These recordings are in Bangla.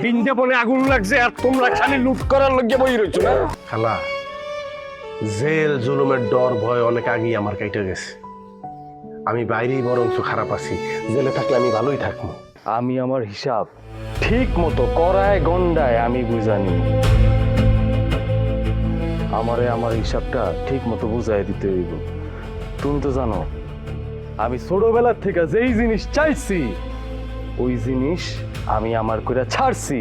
বিন্দে বনে আগুন লাগছে আর তোমরা খালি লুট করার লগে বই রইছো না খালা। জেল জুলুমের ডর ভয় অনেক আগেই আমার কাইটে গেছে। আমি বাইরেই বরঞ্চ খারাপ আছি, জেলে থাকলে আমি ভালোই থাকবো। আমি আমার হিসাব ঠিক মতো করায় গন্ডায় আমি বুঝানি। আমারে আমার হিসাবটা ঠিক মতো বুঝাই দিতে হইব। তুমি তো জানো আমি ছোটবেলার থেকে যেই জিনিস চাইছি ওই জিনিস আমি আমার করে ছাড়ছি।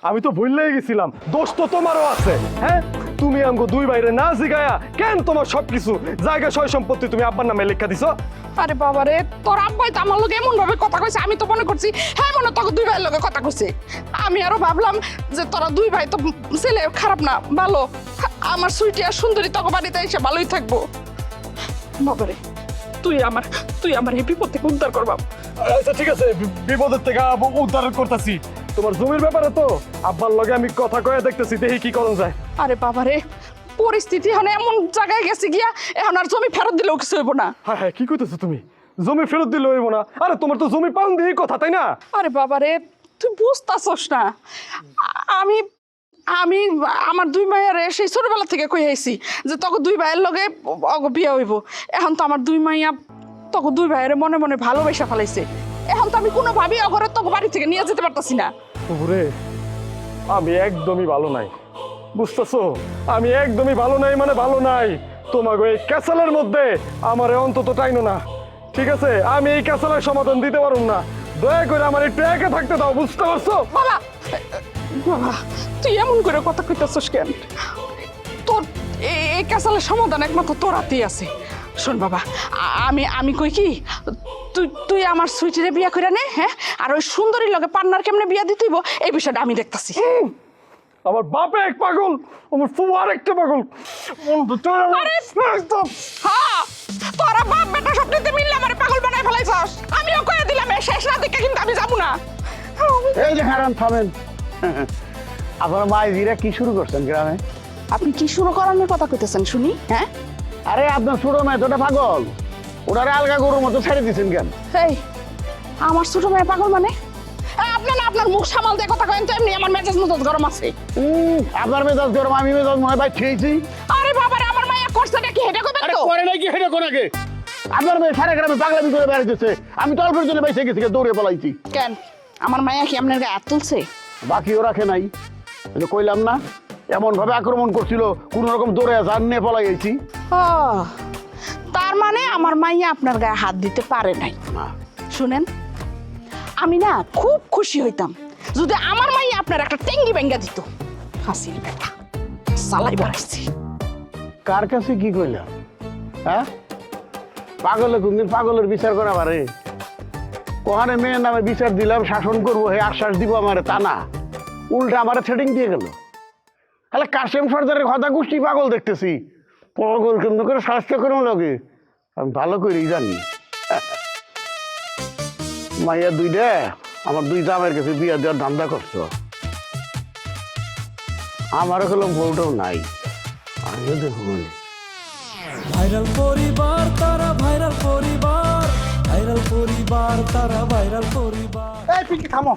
আমি তো ভুললেই গেছিলাম, দোষ তো তোমারও আছে। হ্যাঁ, তুমি আমগো দুই বাইরে না জিগায়া কেন তোমার সবকিছু জায়গা সয় সম্পত্তি তুমি আব্বার নামে লেখা দিছো? আরে বাবা রে, তোর আব্বাই তো আমার লগে এমন ভাবে কথা কইছে, আমি তো মনে করছি হ্যাঁ মনে তোকে দুই ভাইয়ের লগে কথা কইছে। আমি আরো ভাবলাম যে তোরা দুই ভাই তো ছেলে খারাপ না ভালো, আমার সুইটি আর সুন্দরী তোকে বাড়িতে এসে ভালোই থাকবো। বাবা রে, তুই আমার এই বিপদ থেকে উদ্ধার করবা। আচ্ছা ঠিক আছে, বিপদের থেকে উদ্ধার করতেছি। তোমার জমির ব্যাপারে তো আব্বার লগে আমি কথা কয়ে দেখতেছি, দেখি কি করা যায়। আরে বাবা রে, পরিস্থিতি এখন এমন জায়গায় গেছে গিয়া এখন আর জমি ফেরত দিলেও কিছু হইব না। হ্যাঁ হ্যাঁ, কি কইতেছো তুমি? জমি ফেরত দিলে হইব না? আরে তোমার তো জমি পাউন দিয়ে কথা, তাই না? আরে বাবা রে, তুই বুঝতাছস না। আমি আমি আমার দুই মাইয়ারে সেই ছোটবেলা থেকে কই আইছি যে তোকে দুই ভাইয়ের লগে বিয়ে হইব। এখন তো আমার দুই মাইয়া তোকে দুই ভাইয়ের মনে মনে ভালোবাসা ফেলাইছে। এখন তো আমি কোনোভাবেই অগরে তোকে বাড়ি থেকে নিয়ে যেতে পারতাছি না। ওরে, আমি একদমই ভালো নাই, বুঝতেছো? আমি একদমই ভালো নাই, মানে ভালো নাই। তোমাকে এই ক্যাসেলের মধ্যে আমার অন্তত টাইনো না, ঠিক আছে? আমি এই ক্যাসেলের সমাধান দিতে পারুম না। দয়া করে আমার একটু একা থাকতে দাও, বুঝতে পারছো? বাবা, বাবা তুই এমন করে কথা কইতাছস কেন? তোর এই ক্যাসালের সমাধান একমাত্র তোর হাতেই আছে। শোন বাবা, আমি কই কি, তুই আমার সুইটিরে বিয়া করে নে। হ্যাঁ, আর ওই সুন্দরীর লগে পার্টনার কেমনে বিয়া দিতেইব এই বিষয়টা আমি দেখতাছি। আমার বাপে এক পাগল, আমার ফুয়া আরেকটা পাগল। হ্যাঁ, তোরা বাপ বেটা সবটিতে মিললে আমার পাগল বানায় ফেলাইছস। আমিও কয়ে দিলাম এই শেষ না দেখে কিন্তু আমি যাবো না। এই যে হারান থামেন, আপনার মাইজিরা কি শুরু করছেন গ্রামে? আপনি কি শুরু করানোর কথা কইতেছেন শুনি? হ্যাঁ, আরে আপনার ছোট মেয়ে তোটা পাগল, ওনারে আলগা গরুর মতো ছেড়ে দিচ্ছেন কেন? এই আমার ছোট মেয়ে পাগল মানে? আপনার মুখ সামাল দিয়ে কথা কয়েন তো এমনি আমার মেজাজ মতো গরম আছে। আপনার মেজাজ গরম, আমি মেজাজ মনে হয় ভাই খেয়েছি। আরে বাবা রে, আমার মায়া করছে নাকি হেডে কইবেন তো? করে নাকি হেডে কোনাকে? আপনার মেয়ে সারা গ্রামে পাগলামি করে বেড়াইতেছে, আমি তো অল্পের জন্য বেঁচে গেছি, দৌড়ে পালাইছি। কেন আমার মায়া কি আপনার গায়ে হাত তুলছে? বাকিও রাখে নাই, কইলাম না এমন ভাবে আক্রমণ করছিল, কোন রকম দৌড়ে জান নিয়ে পলাইছি। ও, তার মানে আমার মাইয়া আপনার গায়ে হাত দিতে পারে নাই। শুনেন, আমি না খুব খুশি হইতাম যদি আমার মাইয়া আপনার একটা টেঙ্গি ব্যাঙ্গা দিত। হাসির বেটা সালাই বাড়াইছি। কার কাছে কি কইলাম? হ্যাঁ, পাগলে কোনদিন পাগলের বিচার করা পারে? কোহানে মেয়ের নামে বিচার দিলাম, শাসন করবো, হে আশ্বাস দিব আমারে, তা না, উল্টা আমারে থ্রেটিং দিয়ে গেল। তাহলে কাশেম সর্দারের কথা গোষ্ঠী পাগল দেখতেছি, পাগল কেন্দ্র করে স্বাস্থ্য করবো লাগে আমি ভালো করেই জানি। মাইয়া দুইটা আমার দুই জামের কাছে বিয়া দেওয়ার ধান্দা করছো, আমারও কোনো বউটাও নাই, আমিও দেখুন। ভাইরাল পরিবার তারা, ভাইরাল পরিবার, ভাইরাল পরিবার তারা, ভাইরাল পরিবার। এই পিঙ্কি থামো,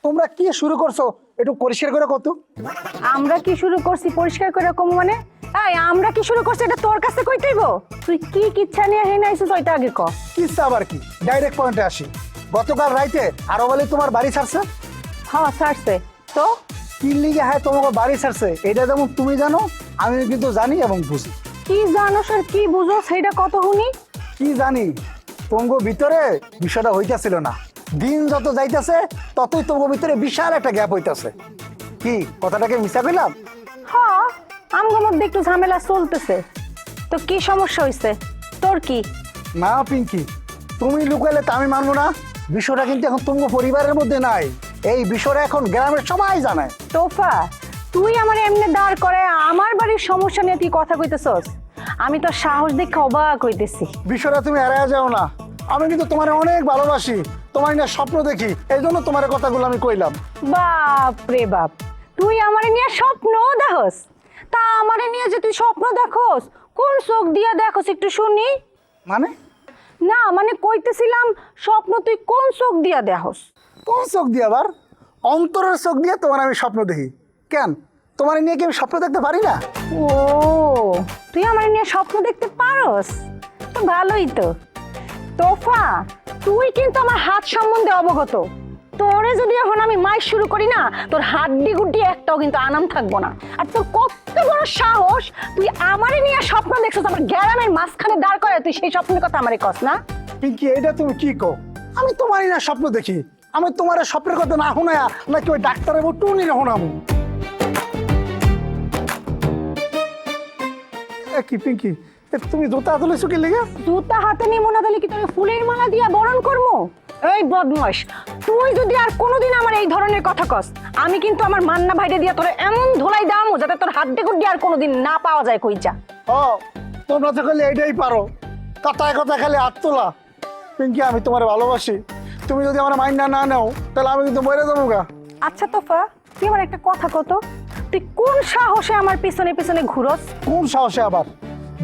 তোমরা কি শুরু করছো একটু পরিষ্কার করে কত? আমরা কি শুরু করছি পরিষ্কার করে কম মানে? এই আমরা কি শুরু করছি এটা তোর কাছে কইতেইব? তুই কি কিচ্ছা নিয়ে হেন আইছিস ওইটা আগে ক। কিস্তা আবার কি, ডাইরেক্ট পয়েন্টে আসি। গতকাল রাইতে আরো বলে তোমার বাড়ি ছাড়ছে। হ্যাঁ ছাড়ছে তো। কি লিগে হ্যাঁ তোমাকে বাড়ি ছাড়ছে এটা যেমন তুমি জানো, আমি কিন্তু জানি এবং বুঝি। কি জানোস আর কি বুঝো সেটা কত শুনি। কি জানি, তোমার ভিতরে বিষয়টা হইতাছিল না, দিন যত যাইতেছে ততই তোমার ভিতরে বিশাল একটা গ্যাপ হইতাছে। কি কথাটাকে মিছা কইলাম? হ্যাঁ, আমগো মধ্যে একটু ঝামেলা চলতেছে। তো কি সমস্যা হইছে তোর? কি না পিঙ্কি, তুমি লুকাইলে তা আমি মানবো না। বিষয়টা কিন্তু এখন তোমার পরিবারের মধ্যে নাই, এই বিষয়টা এখন গ্রামের সবাই জানে। তোফা, তুই আমার এমনি দাঁড় করে আমার বাড়ির সমস্যা নিয়ে তুই কথা কইতেছস? আমি তো সাহস দেখে অবাক হইতেছি। বিষয়টা তুমি এড়াইয়া যাও না, আমি কিন্তু তোমার অনেক ভালোবাসি, তোমার না স্বপ্ন দেখি, এই জন্য তোমার কথাগুলো আমি কইলাম। বাপ রে বাপ, তুই আমারে নিয়ে স্বপ্ন দেখোস? তা আমারে নিয়ে যে তুই স্বপ্ন দেখোস, কোন চোখ দিয়া দেখোস একটু শুনি? মানে? না মানে কইতেছিলাম স্বপ্ন তুই কোন চোখ দিয়া দেখোস? কোন চোখ দিয়ে আবার? অন্তরের চোখ দিয়ে তোমার আমি স্বপ্ন দেখি। কেন, তোমার নিয়ে কি আমি স্বপ্ন দেখতে পারি না? ও তুই আমার নিয়ে স্বপ্ন দেখতে পারস, তো ভালোই তো। তোফা, তুই কিন্তু আমার হাত সম্বন্ধে অবগত। তোরে যদি এখন আমি মাইক শুরু করি না, তোর হাড্ডি গুড্ডি একটাও কিন্তু আনাম থাকবো না। আর তোর কত বড় সাহস, তুই আমারে নিয়ে স্বপ্ন দেখছিস আমার গ্রামের মাঝখানে দাঁড় করে, তুই সেই স্বপ্নের কথা আমারে কস না? পিঙ্কি, এটা তুমি কি কো? আমি তোমারই না স্বপ্ন দেখি। আমি তোমার স্বপ্নের কথা না শোনায়া নাকি ওই ডাক্তারের টুনি না শোনাবো? কি পিঙ্কি, তুমি জুতা তুলেছো কি লেগে? জুতা হাতে নিয়ে মনে দিলে কি তোর ফুলের মালা দিয়ে বরণ করবো? এই বদমাস, তুই যদি আর কোনোদিন আমার এই ধরনের কথা কস, আমি কিন্তু আমার মান্না ভাইরে দিয়া তোরে এমন ধোলাই দামো যাতে তোর হাড্ডি গুড্ডি আর কোনোদিন না পাওয়া যায়। কইচা ও, তোমরা তো খালি এইটাই পারো, কথায় কথায় খালি হাত তোলা। পিঙ্কি, আমি তোমার ভালোবাসি। তুমি যদি আমার মাইন্ড না নাও তাহলে আমি কিন্তু মরে যাবো গা। আচ্ছা তোফা, তুই আমার একটা কথা কত, তুই কোন সাহসে আমার পিছনে পিছনে ঘুরস? কোন সাহসে আবার?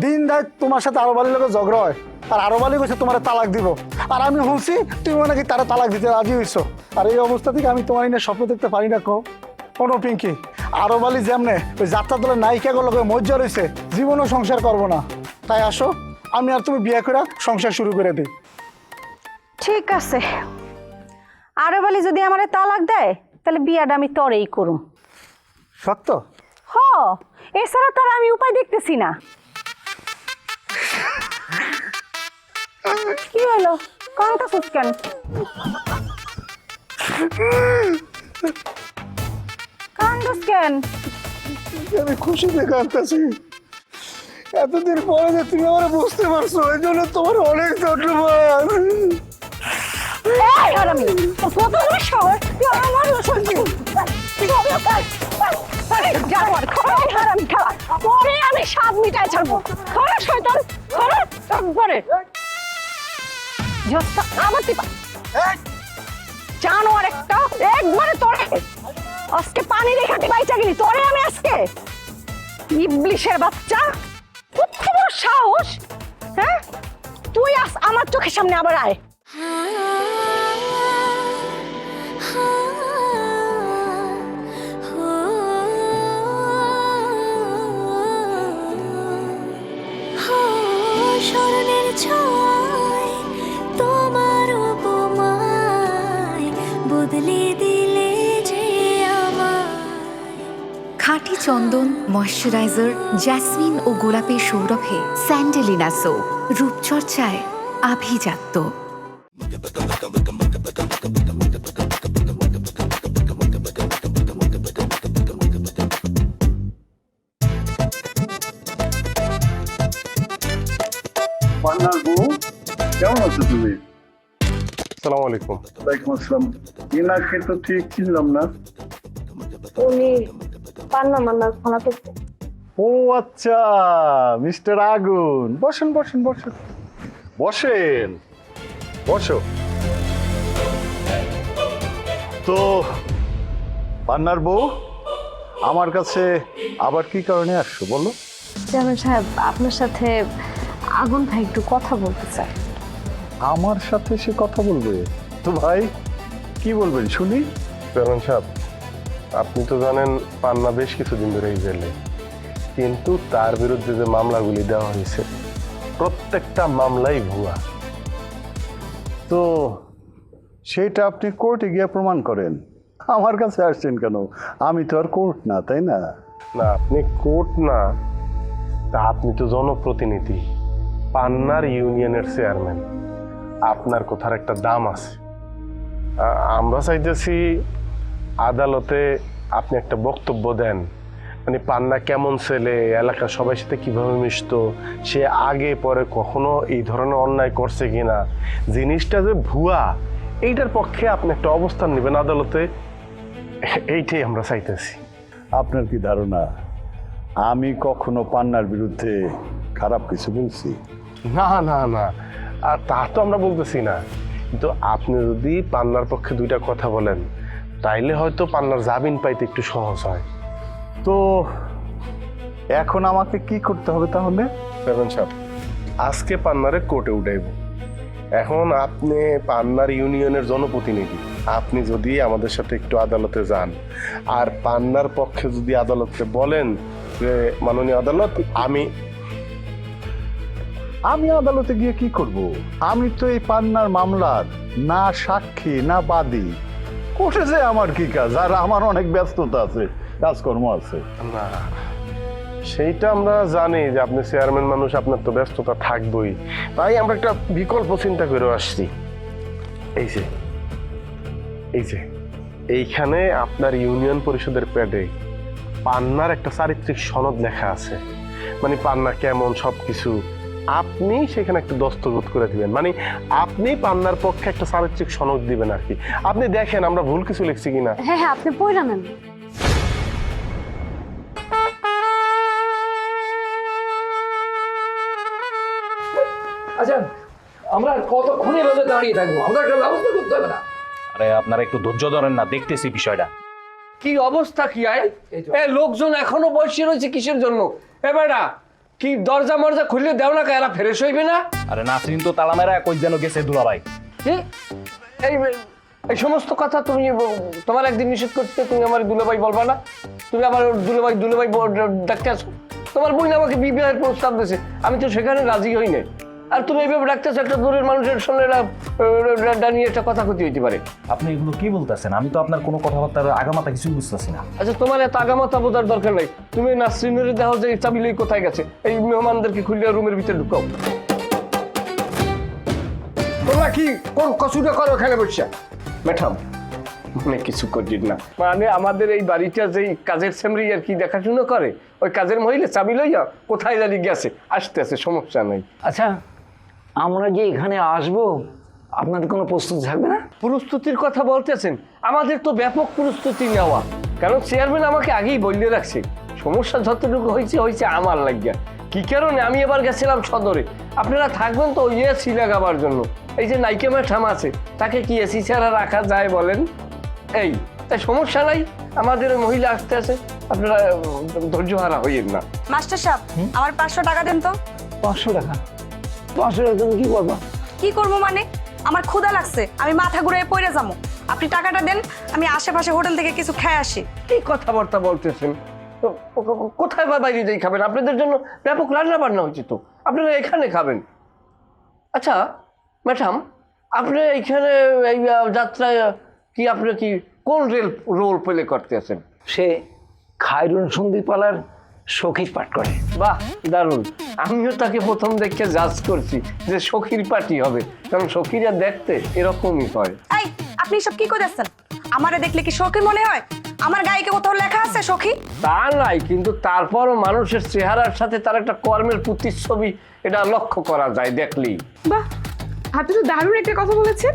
দিন রাত তোমার সাথে আরো বালির লোকের ঝগড়া হয়, আর আরো বালি কইছে তোমার তালাক দিব, আর আমি শুনছি তুমি নাকি তারা তালাক দিতে রাজি হইছো। আর এই অবস্থা থেকে আমি তোমার নিয়ে স্বপ্ন দেখতে পারি না। কোনো পিঙ্কি, আরো বালি যেমনে ওই যাত্রা দলের নায়িকাগুলো মজ্জা রয়েছে, জীবনও সংসার করবো না। তাই আসো, আমি আর তুমি বিয়ে করে সংসার শুরু করে দিই। ঠিক আছে, আরো বলি যদি আমারে তালাক দেয় তাহলে বিয়াটা আমি তোরেই করুম। সত্য? হ, এছাড়া তোর আমি উপায় দেখতেছি না। কি হলো, কানটা সুচ কেন? কান্দস কেন? আমি খুশিতে কাঁদতেছি। এতদিন পরে যে তুমি আমার বুঝতে পারছো, এই জন্য তোমার অনেক ধন্যবাদ। এই হারামি, তোর কত বড় সাহস, তুই আমার সঙ্গে জানোয়ার, খড়াই হারামি খাওয়া, পরে আমি স্বাদ মিটাই ছাড়বো। খড়া শয়তান, খড়া একবারে জস্তা আমার টিপা জানোয়ার একটা, একবারে তোরে আজকে পানি রেখাতে বাইচা গেলি, তোরে আমি আজকে। ইবলিশের বাচ্চা, কত বড় সাহস! হ্যাঁ, তুই আস আমার চোখের সামনে আবার আয়। স্মরণের ছয় তোমার উপমায় বদলে দিলে যে আমায়। খাঁটি চন্দন, ময়শ্চারাইজার, জ্যাসমিন ও গোলাপের সৌরভে স্যান্ডেলিনা সোপ, রূপচর্চায় আভিজাত্য। পান্নার বউ, কেমন আছো তুমি? আসসালামু আলাইকুম। ওয়ালাইকুম আসসালাম। এনাকে তো ঠিক চিনলাম না। উনি পান্না মান্নার ফোনা করতে। ও আচ্ছা, মিস্টার আগুন। বসেন বসেন বসেন বসেন, বসো। তো পান্নার বউ, আমার কাছে আবার কি কারণে আসছো বলো? চেয়ারম্যান সাহেব, আপনার সাথে আগুন ভাই একটু কথা বলতে চাই। আমার সাথে সে কথা বলবে? তো ভাই কি বলবেন শুনি। চেয়ারম্যান সাহেব, আপনি তো জানেন পান্না বেশ কিছুদিন ধরে এই জেলে, কিন্তু তার বিরুদ্ধে যে মামলাগুলি দেওয়া হয়েছে প্রত্যেকটা মামলাই ভুয়া। তো সেটা আপনি কোর্টে গিয়ে প্রমাণ করেন, আমার কাছে আসছেন কেন? আমি তো আর কোর্ট না, তাই না? না, আপনি কোর্ট না, তা আপনি তো জনপ্রতিনিধি, পান্নার ইউনিয়নের চেয়ারম্যান, আপনার কথার একটা দাম আছে। আমরা চাইতেছি আদালতে আপনি একটা বক্তব্য দেন, মানে পান্না কেমন ছেলে, এলাকার সবার সাথে কিভাবে মিশতো, সে আগে পরে কখনো এই ধরনের অন্যায় করছে কিনা, জিনিসটা যে ভুয়া এইটার পক্ষে আপনি একটা অবস্থান নেবেন আদালতে, এইটাই আমরা চাইতেছি। আপনার কি ধারণা আমি কখনো পান্নার বিরুদ্ধে খারাপ কিছু বলছি? না না না, আর তা তো আমরা বলতেছি না, কিন্তু আপনি যদি পান্নার পক্ষে দুইটা কথা বলেন তাইলে হয়তো পান্নার জামিন পাইতে একটু সহজ হয়। তো এখন আমাকে কি করতে হবে তাহলে? চেয়ারম্যান সাহেব, আজকে পান্নারে কোর্টে উঠাইব। এখন আপনি পান্নার ইউনিয়নের জনপ্রতিনিধি, আপনি যদি আমাদের সাথে একটু আদালতে যান আর পান্নার পক্ষে যদি আদালতে বলেন যে মাননীয় আদালত আমি আদালতে গিয়ে কি করব? আমি তো এই পান্নার মামলার না সাক্ষী না বাদী। কোর্টে যে আমার কি কাজ? আর আমার অনেক ব্যস্ততা আছে, কাজকর্ম আছে। না, সেইটা আমরা জানি যে আপনি চেয়ারম্যান মানুষ, আপনার তো ব্যস্ততা থাকবেই, তাই আমরা একটা বিকল্প চিন্তা করে আসছি। এই যে এইখানে আপনার ইউনিয়ন পরিষদের প্যাডে পান্নার একটা চারিত্রিক সনদ লেখা আছে, মানে পান্না কেমন সবকিছু আপনি সেখানে একটা দস্তখত করে দিবেন, মানে আপনি পান্নার পক্ষে একটা চারিত্রিক সনদ দিবেন আর কি। আপনি দেখেন আমরা ভুল কিছু লিখছি কিনা। হ্যাঁ হ্যাঁ, আপনি পড়া নেন। আচ্ছা, আমরা কতক্ষণ এভাবে দাঁড়িয়ে থাকবো? আমাদের একটা ব্যবস্থা করতে হবে না? আরে আপনারা একটু ধৈর্য ধরেন না, দেখতেছি বিষয়টা। কি অবস্থা কি আয়? লোকজন এখনো বসে রয়েছে কিসের জন্য? বেটা কি দরজা মরজা খুললে দেও না, এরা ফ্রেশ হইবে না? আরে নাসরিন তো তালা মেরা কই যেন গেছে দুলাভাই। কি এই এই সমস্ত কথা তুমি তোমার একদিন নিষেধ করতে, তুমি আমার দুলাভাই বলবা না? তুমি আবার দুলাভাই দুলাভাই ডাকতে আসো। তোমার বোন আমাকে বিবাহের প্রস্তাব দিয়েছে, আমি তো সেখানে রাজি হই নাই। আর তুমি এইভাবে ডাকতেছো, একটা দূরের মানুষের সঙ্গে নিয়ে একটা কথা ক্ষতি হইতে পারে। আপনি এগুলো কি বলতেছেন? আমি তো আপনার কোনো কথাবার্তার আগামাতা কিছু বুঝতেছি না। আচ্ছা, তোমার এত আগামাতা বোঝার দরকার নাই। তুমি নাসরিনের দেখো যে চাবি লই কোথায় গেছে, এই মেহমানদেরকে খুলে রুমের ভিতরে ঢুকাও। তোমরা কি কোন কসুটা করো এখানে বসে? ম্যাডাম মানে কিছু করি না, মানে আমাদের এই বাড়িটা যেই কাজের সেমরি আর কি দেখাশুনো করে, ওই কাজের মহিলা চাবি লইয়া কোথায় জানি গেছে, আসতেছে, সমস্যা নাই। আচ্ছা, আমরা যে এখানে আসবো আপনাদের কোনো প্রস্তুতি থাকবে না? প্রস্তুতির কথা বলতেছেন? আমাদের তো ব্যাপক প্রস্তুতি নেওয়া, কারণ চেয়ারম্যান আমাকে আগেই বলে রাখছে সমস্যা যতটুকু হয়েছে আমার লাগিয়া। কি কারণে? আমি এবার গেছিলাম সদরে, আপনারা থাকবেন তো ওই এসি লাগাবার জন্য। এই যে নাইকে ম্যাডাম আছে, তাকে কি এসি ছাড়া রাখা যায় বলেন? এই তাই সমস্যা নাই, আমাদের মহিলা আসতে আছে, আপনারা ধৈর্য হারা হইয়েন না। মাস্টার সাহেব, আমার 500 টাকা দেন তো। 500 টাকা? 500 টাকা তুমি কি করবা? কি করবো মানে? আমার ক্ষুধা লাগছে, আমি মাথা ঘুরে পড়ে যাবো। আপনি টাকাটা দেন, আমি আশেপাশে হোটেল থেকে কিছু খেয়ে আসি। কি কথাবার্তা বলতেছেন? কোথায় বা বাইরে যাই খাবেন? আপনাদের জন্য ব্যাপক রান্না বান্না হচ্ছে তো, আপনারা এখানে খাবেন। আচ্ছা ম্যাডাম, আপনি এইখানে এই যাত্রায় কি আপনি কি কোন রোল প্লে করতে আছেন? সে খায়রুল সন্দীপালার সখীর পাঠ করে। বাহ, দারুণ। আমিও তাকে প্রথম দেখে জাজ করছি যে সখীর পার্টি হবে, কারণ সখীরা দেখতে এরকমই হয়। এই, আপনি সব কি করেছেন? আমারে দেখলে কি সখী মনে হয়? আমার গায়ে কি কোথাও লেখা আছে সখী? তা নাই, কিন্তু তারপরও মানুষের চেহারার সাথে তার একটা কর্মের প্রতিচ্ছবি এটা লক্ষ্য করা যায় দেখলেই। বাহ, আপনি তো দারুণ একটা কথা বলেছেন।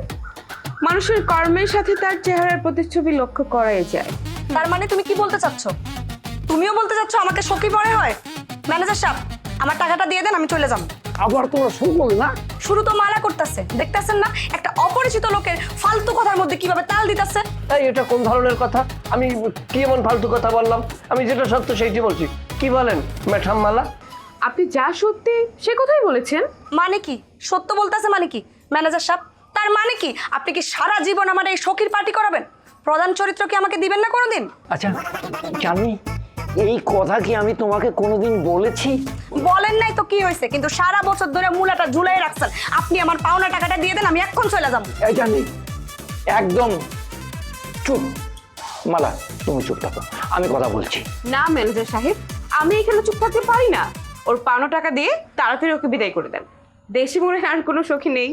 মানুষের কর্মের সাথে তার চেহারার প্রতিচ্ছবি লক্ষ্য করাই যায়। তার মানে তুমি কি বলতে চাচ্ছ? তুমিও বলতে চাচ্ছ আমাকে সখী মনে হয়? ম্যানেজার সাহেব, আমার টাকাটা দিয়ে দেন, আমি চলে যাব। আবার তোমরা শুরু করলে না? শুরু তো মানা করতেছে, দেখতেছেন না একটা অপরিচিত লোকের ফালতু কথার মধ্যে কিভাবে তাল দিতেছে। এই এটা কোন ধরনের কথা? আমি কি এমন ফালতু কথা বললাম? আমি যেটা সত্য সেইটি বলছি। কি বলেন ম্যাডাম মালা? আপনি যা সত্যি সে কথাই বলেছেন। মানে কি সত্য বলতেছে? মানে কি ম্যানেজার সাহেব? তার মানে কি আপনি কি সারা জীবন আমার এই সখীর পার্টি করাবেন? প্রধান চরিত্র কি আমাকে দিবেন না কোনোদিন? আচ্ছা জানি, এই কথা কি আমি তোমাকে কোনোদিন বলেছি? বলেন নাই তো কি হয়েছে, কিন্তু সারা বছর ধরে মূলাটা ঝুলাই রাখছেন। আপনি আমার পাওনা টাকাটা দিয়ে দেন, আমি এখন চলে যাব। এই জানি, একদম চুপ। মালা, তুমি চুপ থাকো, আমি কথা বলছি। না ম্যানেজার সাহেব, আমি এখানে চুপ থাকতে পারি না। ওর পাওনা টাকা দিয়ে তাড়াতাড়ি ওকে বিদায় করে দেন। দেশি মনে আর কোনো সখী নেই।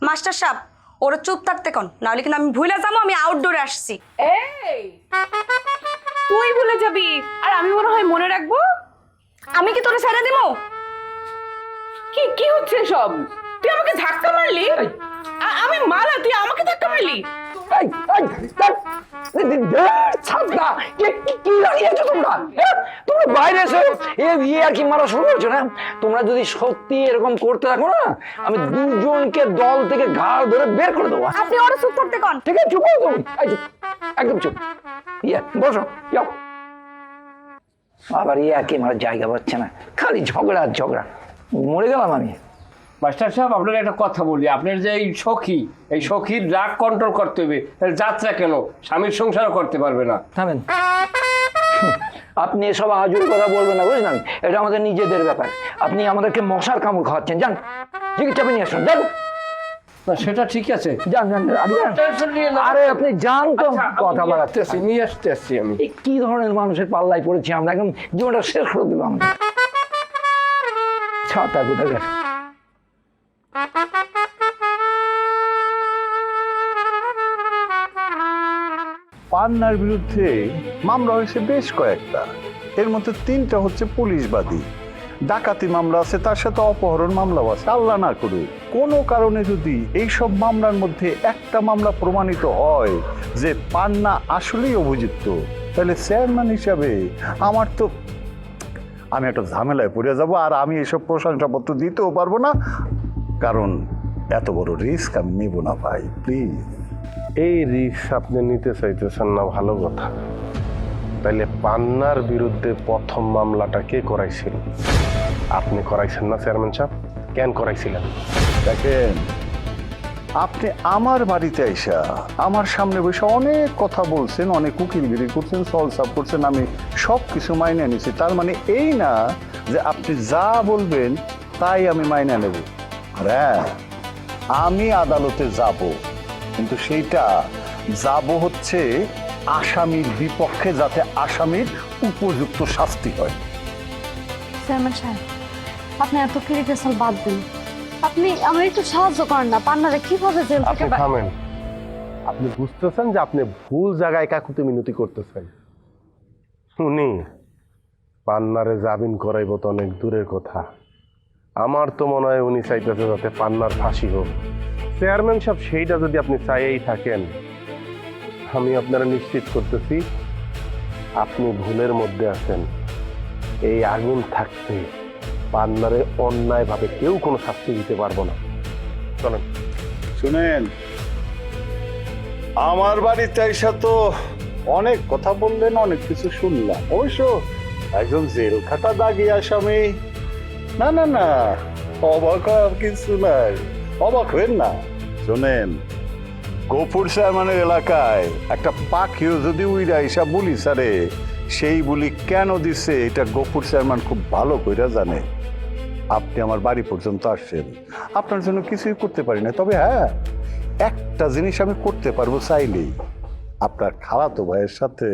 মাস্টার সাহেব, ওরা চুপ থাকতে কোন, নাহলে কিন্তু আমি ভুলে যাবো আমি আউটডোরে আসছি। এই, তুই ভুলে যাবি আর আমি মনে হয় মনে রাখবো? আমি কি তোরে ছেড়ে দিব? কি কি হচ্ছে সব? তুই আমাকে ধাক্কা মারলি? আমি মালা, তুই আমাকে ধাক্কা মারলি? তোমরা বাইরে এসো, আর কি মারা শুরু করছো না? তোমরা যদি সত্যি এরকম করতে থাকো না, আমি দুজনকে দল থেকে ঘাড় ধরে বের করে দেবো। আপনি ওরা চুপ থাকতে কোন। ঠিক আছে, চুপ করো তুমি। একদম চুপ। বসো, যাও। আবার আর কি মারা জায়গা পাচ্ছে না, খালি ঝগড়া আর ঝগড়া। মরে গেলাম আমি। মাস্টার সাহেব আপনার একটা কথা বলি, আপনার যে এই সখীর রাগ কন্ট্রোল করতে হবে, যাত্রা কেন স্বামীর সংসারও করতে পারবে না। থামেন, আপনি এসব আজুর কথা বলবেন না, বুঝলেন? এটা আমাদের নিজেদের ব্যাপার। আপনি আমাদেরকে মশার কামড় খাওয়াচ্ছেন। যান, চিকিৎসা নিয়ে আসুন, যান। না সেটা ঠিক আছে, যান যান, আগে যান। টেনশন নিয়ে না। আরে আপনি যান তো, আচ্ছা, আমি কথা নিয়ে বাড়াচ্ছে। নিয়ে আসতেছি আমি। এই কি ধরনের মানুষের পাল্লায় পড়েছি আমরা, একদম জীবনটা শেষ করে দিল আমাদের। ছাতা কোথায় গেছে? পান্নার বিরুদ্ধে মামলা হয়েছে বেশ কয়েকটা। এর মধ্যে 3টা হচ্ছে পুলিশবাদী, ডাকাতি মামলা আছে, তার সাথে অপহরণ মামলাও আছে। আল্লাহ না করুক কোনো কারণে যদি এইসব মামলার মধ্যে একটা মামলা প্রমাণিত হয় যে পান্না আসলেই অভিযুক্ত, তাহলে চেয়ারম্যান হিসাবে আমি একটা ঝামেলায় পড়ে যাব। আর আমি এসব প্রশংসাপত্র দিতেও পারবো না, কারণ এত বড় রিস্ক আমি নেব না ভাই, প্লিজ। এই রিস্ক আপনি নিতে চাইতেছেন না, ভালো কথা। তাইলে পান্নার বিরুদ্ধে প্রথম মামলাটা কে করাইছিল? আপনি করাইছেন না চেয়ারম্যান সাহেব? কেন করাইছিলেন? দেখেন, আপনি আমার বাড়িতে আইসা আমার সামনে বসে অনেক কথা বলছেন, অনেক উকিলগিরি করছেন, সলসাপ করছেন, আমি সব কিছু মাইনে নিছি। তার মানে এই না যে আপনি যা বলবেন তাই আমি মাইনে নেব। আর হ্যাঁ, আমি আদালতে যাব, কিন্তু সেইটা যাব হচ্ছে আসামির বিপক্ষে, যাতে আসামির উপযুক্ত শাস্তি হয়। চেয়ারম্যান সাহেব, আপনি এত ক্রিটিক্যাল বাদ দিন, আপনি আমার একটু সাহায্য করেন না। পান্নারে কিভাবে জেল থেকে আপনি থামেন। আপনি বুঝতেছেন যে আপনি ভুল জায়গায় কাকুতি মিনতি করতেছেন। উনি পান্নারে জামিন করাইব তো অনেক দূরের কথা। আমার তো মনে হয় উনি চাইতেছে যাতে পান্নার ফাঁসি হোক। চেয়ারম্যান সাহেব, সেইটা যদি আপনি চাইয়েই থাকেন, আমি আপনারা নিশ্চিত করতেছি আপনি ভুলের মধ্যে আছেন। এই আগুন থাকতে পান্নারে অন্যায়ভাবে কেউ কোনো শাস্তি দিতে পারবো না। চলেন। শুনেন, আমার বাড়িতে এসে তো অনেক কথা বললেন, অনেক কিছু শুনলাম। অবশ্য একজন জেল খাটা দাগি আসামি, না না না, অবাক হওয়ার কিছু নাই, অবাক হবেন না। শোনেন, গফুর চেয়ারম্যানের এলাকায় একটা পাখিও যদি উইরা এসা বুলি সারে, সেই বুলি কেন দিছে এটা গফুর চেয়ারম্যান খুব ভালো কইরা জানে। আপনি আমার বাড়ি পর্যন্ত আসছেন, আপনার জন্য কিছুই করতে পারি না, তবে হ্যাঁ, একটা জিনিস আমি করতে পারবো চাইলেই। আপনার খালাতো ভাইয়ের সাথে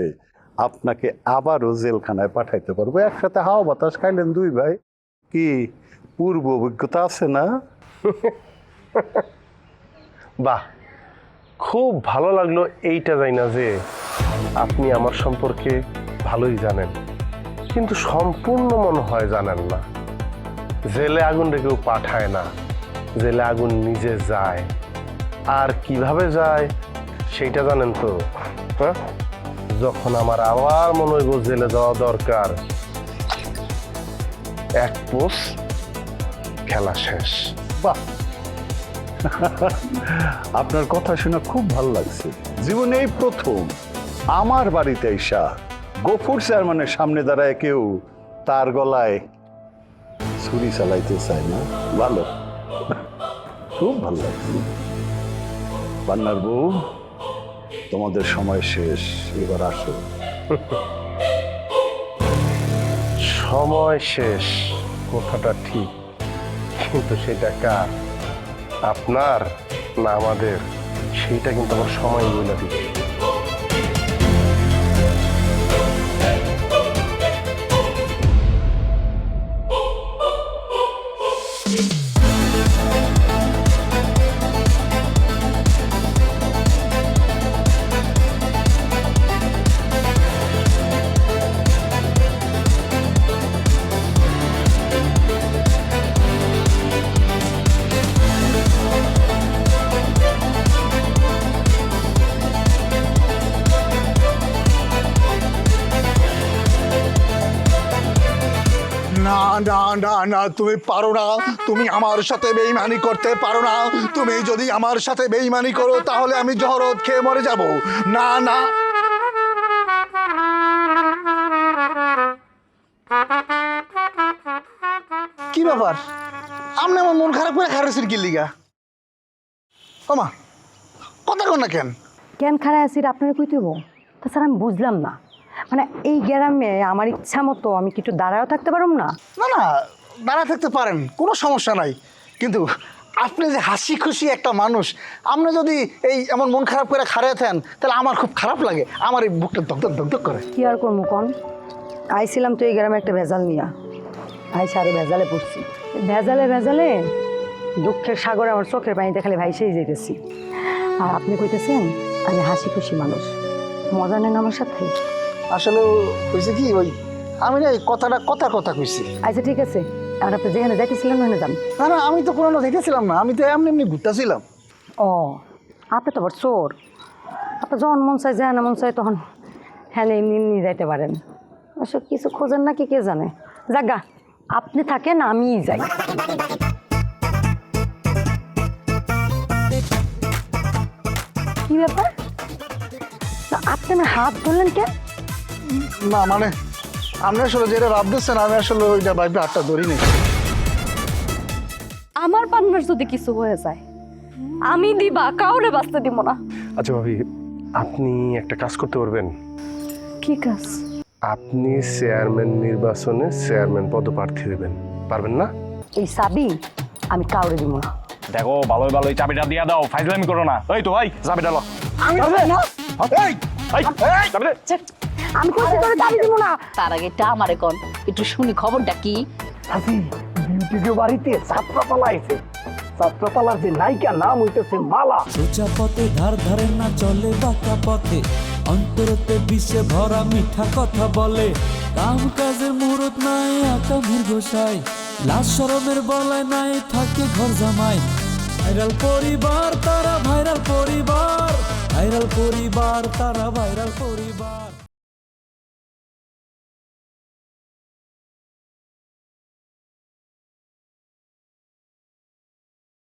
আপনাকে আবারও জেলখানায় পাঠাইতে পারবো। একসাথে হাওয়া বাতাস খাইলেন 2 ভাই। কি পূর্ব অভিজ্ঞতা আছে না? বাহ, খুব ভালো লাগলো এইটা যাই না যে আপনি আমার সম্পর্কে ভালোই জানেন, কিন্তু সম্পূর্ণ মনে হয় জানেন না। জেলে আগুন রেখেও পাঠায় না, জেলে আগুন নিজে যায়। আর কিভাবে যায় সেইটা জানেন তো? হ্যাঁ, যখন আমার আবার মনে হইব জেলে যাওয়া দরকার, এক পোষ খেলা শেষ। বাহ, আপনার কথা শুনে খুব ভালো লাগছে। জীবনে এই প্রথম আমার বাড়িতে আইসা গফুর চেয়ারম্যানের সামনে দাঁড়ায় কেউ তার গলায় ছুরি চালাইতে চায় না। ভালো, খুব ভালো লাগছে। পান্নার বউ, তোমাদের সময় শেষ, এবার আসো। সময় শেষ কথাটা ঠিক, কিন্তু সেটা কার, আপনার না আমাদের, সেইটা কিন্তু আমার সময় বলে দিবে। না না না না, তুমি পারো না, তুমি আমার সাথে বেইমানি করতে পারো না। তুমি যদি আমার সাথে বেইমানি করো তাহলে আমি জহরত খেয়ে মরে যাব। না না, কি ব্যাপার, আপনি আমার মন খারাপ করে খারেছেন কি লিগা? ওমা কথা কন না কেন? কেন খারাপ আছি আপনারা কই দেবো? তাছাড়া আমি বুঝলাম না, মানে এই গ্রামে আমার ইচ্ছা মতো আমি কি একটু দাঁড়াও থাকতে পারব না? না না, দাঁড়া থাকতে পারেন, কোনো সমস্যা নাই, কিন্তু আপনি যে হাসি খুশি একটা মানুষ, আপনি যদি এই এমন মন খারাপ করে খাড়িয়ে থাকেন তাহলে আমার খুব খারাপ লাগে, আমার এই বুকটা ধক ধক ধক করে। কি আর করবো কন, আইছিলাম তো এই গ্রামে একটা ভেজাল নিয়া, আইসা আরো ভেজালে পড়ছি। ভেজালে ভেজালে দুঃখের সাগরে আমার চোখের পানিতে খালি ভাইসেই যেতেছি। আর আপনি কইতেছেন আমি হাসি খুশি মানুষ, মজা নেন আমার সাথে? আসলে হয়েছে কি, ওই আমি না এই কথাটা কথা কইছি। আচ্ছা ঠিক আছে, আর আপনি যেখানে যাইতেছিলেন ওখানে যান। না না, আমি তো কোনো দেখেছিলাম না, আমি তো এমনি এমনি ঘুরতেছিলাম। ও আপনি তো আবার চোর, আপনি যখন মন চাই যায় না মন চাই তখন হ্যাঁ এমনি এমনি যাইতে পারেন। আসলে কিছু খোঁজেন নাকি কে জানে, জাগা আপনি থাকেন আমিই যাই। কি ব্যাপার, না, আপনি আমার হাত ধরলেন কেন? না মানে আপনি আসলে যেটা ভাবতেছেন আমি আসলে ওইটা ভাইবে হাতটা ধরি নেই। আমার পান্নার যদি কিছু হয়ে যায় আমি দিবা কাউরে বাঁচতে দিব না। আচ্ছা ভাবি, আপনি একটা কাজ করতে পারবেন? কি কাজ? আপনি চেয়ারম্যান নির্বাচনে চেয়ারম্যান পদপ্রার্থী হবেন, পারবেন না? এই চাবি আমি কাউরে দিব না। দেখো ভালোই ভালোই চাবিটা দিয়া দাও, ফাইজলামি করো না। এই তো ভাই চাবিটা লো। আমি কইছি তোরে চাবি দিব না। তার আগে এটা আমারে কোন একটু শুনি খবরটা কি? হাসি বিউটিকে বাড়িতে ছাত্রপালা আইছে, ছাত্রপালার যে নায়িকা নাম হইতেছে মালা। সোজা পথে ধার ধারে না চলে বাঁকা পথে, অন্তরতে বিষে ভরা মিঠা কথা বলে। কাম কাজের মুহূর্ত নাই আকামের গোসাই, লাশ শরমের বলায় নাই থাকে ঘর জামাই। ভাইরাল পরিবার তারা ভাইরাল পরিবার, ভাইরাল পরিবার তারা ভাইরাল পরিবার।